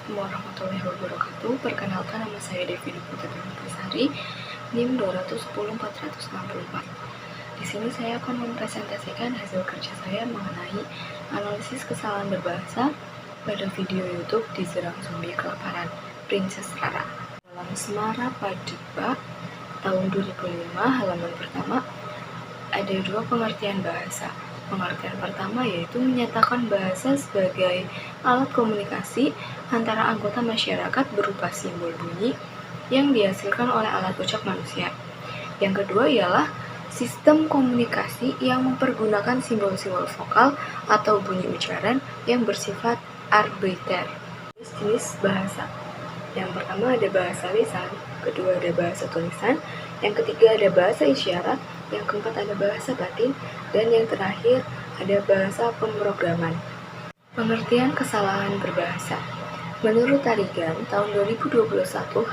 Assalamualaikum warahmatullahi wabarakatuh. Perkenalkan, nama saya Devi Putri Putrasari, NIM 210-464. Di sini saya akan mempresentasikan hasil kerja saya mengenai analisis kesalahan berbahasa pada video YouTube Diserang Zombie Kelaparan Princess Rara. Dalam Semara Padeba tahun 2005, halaman pertama, ada dua pengertian bahasa. Pengertian pertama yaitu menyatakan bahasa sebagai alat komunikasi antara anggota masyarakat berupa simbol bunyi yang dihasilkan oleh alat ucap manusia. Yang kedua ialah sistem komunikasi yang mempergunakan simbol-simbol vokal atau bunyi ucapan yang bersifat arbiter. Jenis bahasa. Yang pertama ada bahasa lisan, kedua ada bahasa tulisan, yang ketiga ada bahasa isyarat, yang keempat ada bahasa batin, dan yang terakhir ada bahasa pemrograman. Pengertian kesalahan berbahasa. Menurut Tarigan, tahun 2021,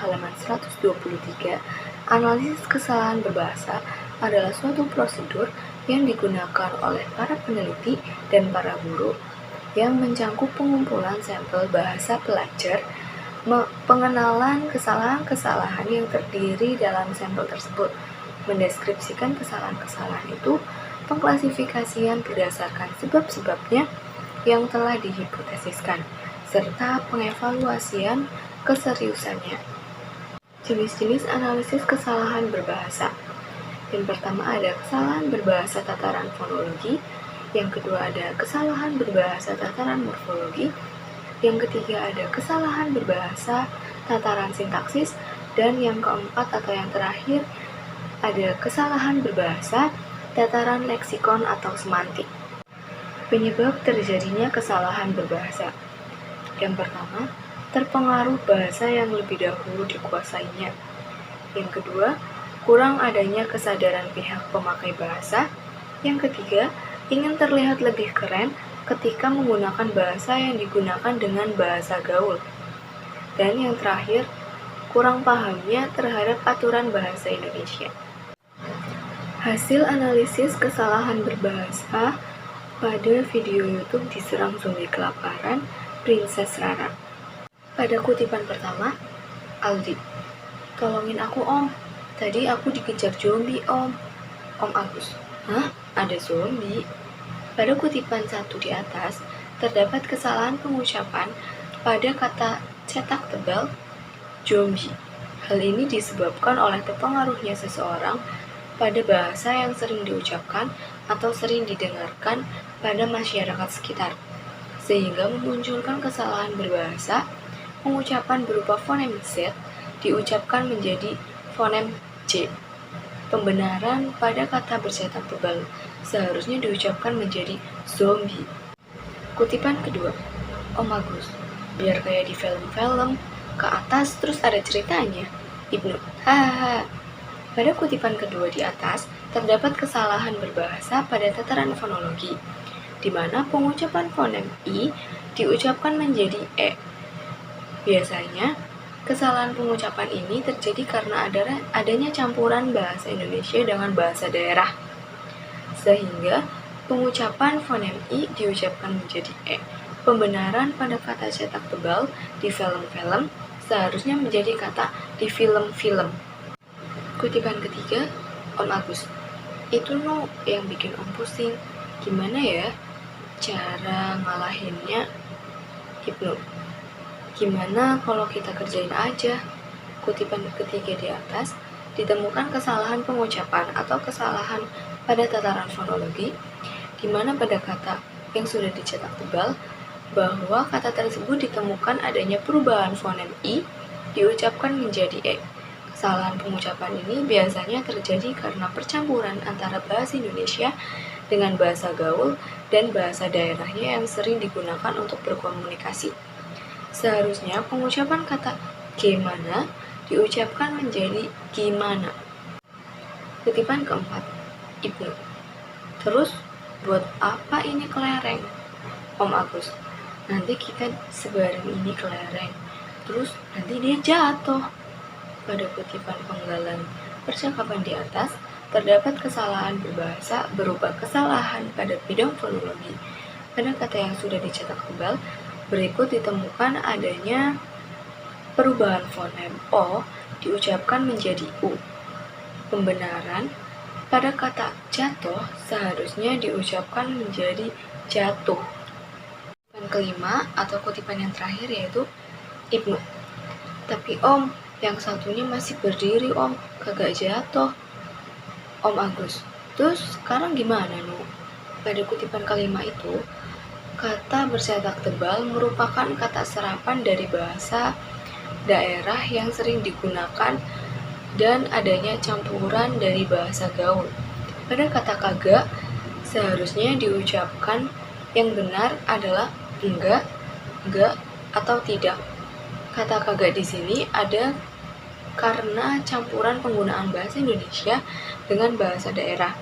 halaman 123, analisis kesalahan berbahasa adalah suatu prosedur yang digunakan oleh para peneliti dan para guru yang mencangkup pengumpulan sampel bahasa pelajar, pengenalan kesalahan-kesalahan yang terdiri dalam sampel tersebut, mendeskripsikan kesalahan-kesalahan itu, pengklasifikasian berdasarkan sebab-sebabnya yang telah dihipotesiskan, serta pengevaluasian keseriusannya. Jenis-jenis analisis kesalahan berbahasa. Yang pertama ada kesalahan berbahasa tataran fonologi, yang kedua ada kesalahan berbahasa tataran morfologi, yang ketiga ada kesalahan berbahasa tataran sintaksis, dan yang keempat atau yang terakhir ada kesalahan berbahasa tataran leksikon atau semantik. Penyebab terjadinya kesalahan berbahasa. Yang pertama, terpengaruh bahasa yang lebih dahulu dikuasainya. Yang kedua, kurang adanya kesadaran pihak pemakai bahasa. Yang ketiga, ingin terlihat lebih keren ketika menggunakan bahasa yang digunakan dengan bahasa gaul. Dan yang terakhir, kurang pahamnya terhadap aturan bahasa Indonesia. Hasil analisis kesalahan berbahasa pada video YouTube Diserang Zombie Kelaparan Princess Rara. Pada kutipan pertama, Aldi, tolongin aku om, tadi aku dikejar zombie om. Om Agus, hah? Ada zombie? Pada kutipan 1 di atas, terdapat kesalahan pengucapan pada kata cetak tebal zombie. Hal ini disebabkan oleh terpengaruhnya seseorang pada bahasa yang sering diucapkan atau sering didengarkan pada masyarakat sekitar, sehingga memunculkan kesalahan berbahasa. Pengucapan berupa fonem Z diucapkan menjadi fonem J. Pembenaran pada kata bercetak tebal seharusnya diucapkan menjadi zombie. Kutipan kedua, Om Agus, biar kayak di film-film, ke atas terus ada ceritanya. Ibnu, hahaha. Pada kutipan kedua di atas, terdapat kesalahan berbahasa pada tataran fonologi, di mana pengucapan fonem I diucapkan menjadi E. Biasanya, kesalahan pengucapan ini terjadi karena adanya campuran bahasa Indonesia dengan bahasa daerah, sehingga pengucapan fonem I diucapkan menjadi E. Pembenaran pada kata cetak tebal di film-film seharusnya menjadi kata di film-film. Kutipan ketiga, Om Agus, itu no yang bikin Om pusing. Gimana ya cara ngalahinnya? Ibnu, gimana kalau kita kerjain aja? Kutipan ketiga di atas, ditemukan kesalahan pengucapan atau kesalahan pada tataran fonologi, di mana pada kata yang sudah dicetak tebal, bahwa kata tersebut ditemukan adanya perubahan fonem I diucapkan menjadi E. Kesalahan pengucapan ini biasanya terjadi karena percampuran antara bahasa Indonesia dengan bahasa gaul dan bahasa daerahnya yang sering digunakan untuk berkomunikasi. Seharusnya pengucapan kata gimana diucapkan menjadi gimana. Kutipan keempat, Ibnu, terus buat apa ini kelereng? Om Agus, nanti kita sebarin ini kelereng, terus nanti dia jatuh. Pada kutipan penggalan percakapan di atas, terdapat kesalahan berbahasa berupa kesalahan pada bidang fonologi. Pada kata yang sudah dicetak tebal, berikut ditemukan adanya perubahan fonem O diucapkan menjadi U. Pembenaran, pada kata jatuh seharusnya diucapkan menjadi jatuh. Kutipan kelima atau kutipan yang terakhir yaitu Ibnu. Tapi Om, yang satunya masih berdiri Om, kagak jatuh. Om Agus, terus sekarang gimana Nu? Pada kutipan kelima itu, kata bercetak tebal merupakan kata serapan dari bahasa daerah yang sering digunakan dan adanya campuran dari bahasa gaul. Pada kata kagak, seharusnya diucapkan yang benar adalah enggak, atau tidak. Kata kagak di sini ada karena campuran penggunaan bahasa Indonesia dengan bahasa daerah.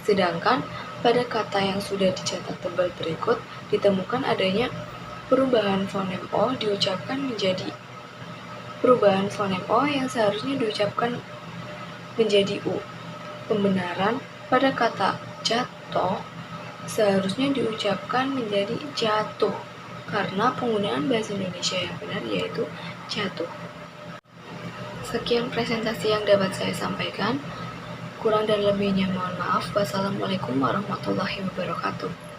Sedangkan pada kata yang sudah dicetak tebal berikut ditemukan adanya perubahan fonem O diucapkan menjadi perubahan fonem O yang seharusnya diucapkan menjadi U. Pembenaran, pada kata jatuh seharusnya diucapkan menjadi jatuh karena penggunaan bahasa Indonesia yang benar yaitu jatuh. Sekian presentasi yang dapat saya sampaikan. Kurang dan lebihnya mohon maaf. Wassalamualaikum warahmatullahi wabarakatuh.